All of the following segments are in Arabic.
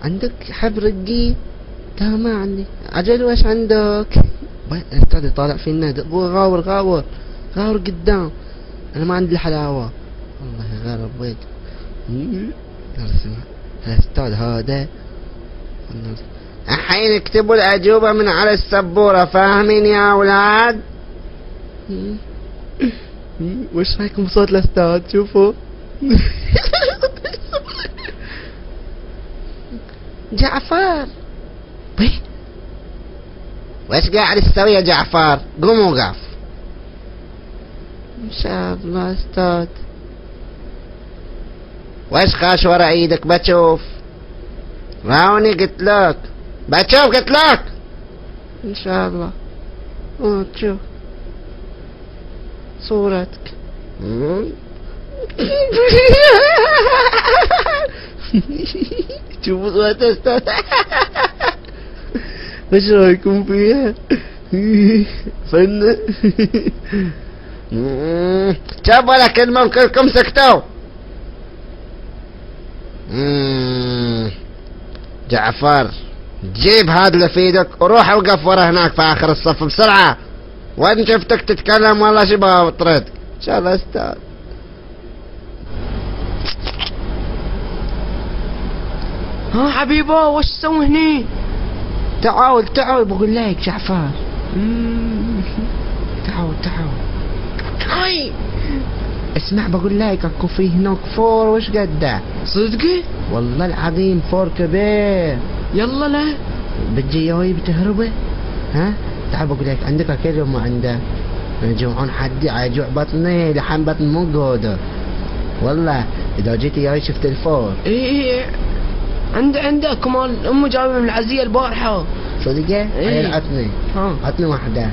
عندك حبر الدين؟ لا ما عندي. عجل وش عندك؟ استاذ طالع في النادي. غاور غاور غاور قدام. انا ما عندي الحلاوة والله. غرب ويد استاذ هذا. الحين اكتبوا الأجوبة من على السبورة، فاهمين يا أولاد؟ وش رايكم بصوت الأستاذ؟ شوفوا. جعفر وش قاعد تسوي يا جعفر؟ قوم وقف. إن شاء الله أستاذ. وش خاش ورا ايدك؟ بتشوف. راوني قلت لك بتشوف، قلت لك. ان شاء الله تشوف صورتك. شوفوا صورة استاذ. وش رايكم فيها؟ فن. شوف ولا كلمة كلكم سكتوا. جعفر جيب هذا اللي في ايدك وروح اوقف ورا هناك في اخر الصف بسرعة. وين شفتك تتكلم والله شبه طردك. ان شاء الله استاذ. ها حبيبه وش تسوي هني؟ تعال بقول لك جعفر. تعال هاي اسمع بقول لك اكو في هناك فور. وش قده؟ صدقي؟ والله العظيم فور كبير. يلا لا بتجي وياي بتهربه؟ ها تعال بقول لك عندك اكل وما عندك؟ انا جوعان حدي عجوع بطني لحم بطن مو قادر والله. اذا جيت وياي شفت الفور. ايه عندك كمان امي جايبه من العزيه البارحه. صدقه؟ هاي العطني. عطني واحده.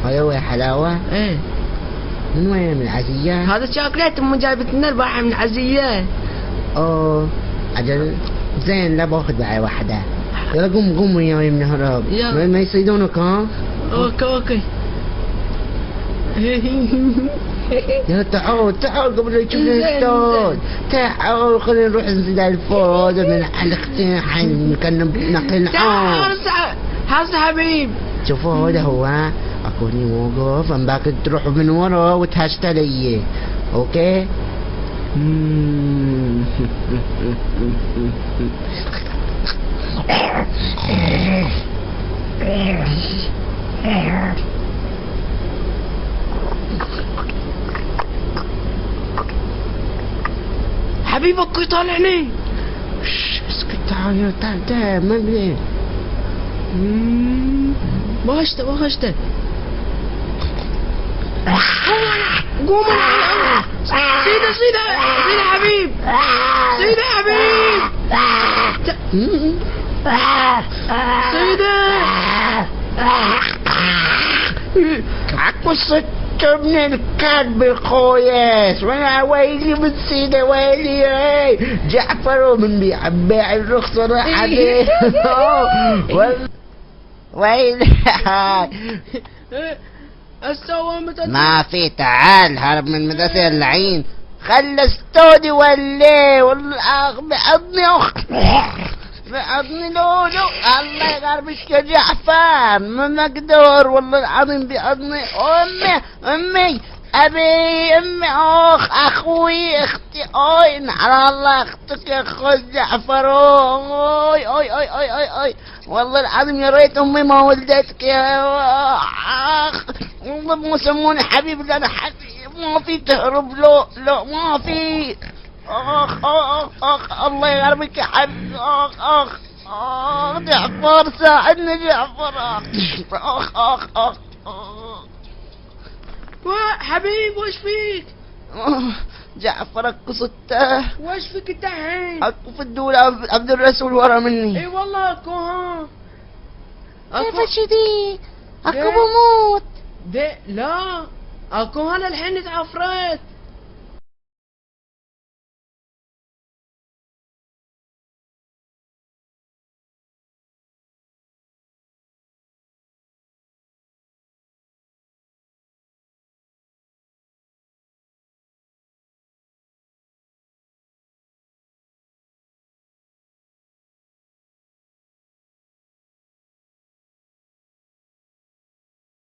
هاي ويا حلاوه. ايه من وين؟ من العزيه. هذا شوكليت امي جايبت لنا البارحه من العزيه. اوه عجل زين. لا باخذ معي واحده. يلا قوم وياي من هرب. ما يصيدونك. ها اوكي. يلا تعال قبل لا يشوفنا الاستاذ. تعال خلينا نروح نزيد الفوز من حلقتين حين كنا نقل نعوم. حاس حبيب. شوفوا هذا هو. اكوني موقف انباك تروح من ورا وتهشت علي. اوكي. حبيبك يطالعني. اسكت. تعال ما بيه. بغشته قوم. سيدة حبيب. سيدة عكو ابن الكلب خويس. وانا ويلي من سيدة ويلي. جعفر من بيع الرخص راح عليه. ويلي. ما في. تعال هرب من المدرسة اللعين. خلصتوني وليه والله. بعضني لولو. الله يغربك يا جعفر. ما مقدور والله العظيم. بعضني امي ابي امي اخوي اختي. على الله اختك يا اخو جعفر. والله العظيم يا ريت امي ما ولدتك يا اخ. والله مو سموني حبيب. لا انا حبيب ما في تهرب. لا ما في. اخ الله يغربك يا حبيبي. اخ جعفر ساعدني جعفر. اخ حبيب وش فيك؟ جعفر اكو سته. وش فيك الحين؟ اكو في الدولة عبد الرسول ورا مني. اي والله اكو. ها كيف شدي؟ اكو بموت. لا اكو. انا الحين تعفرت.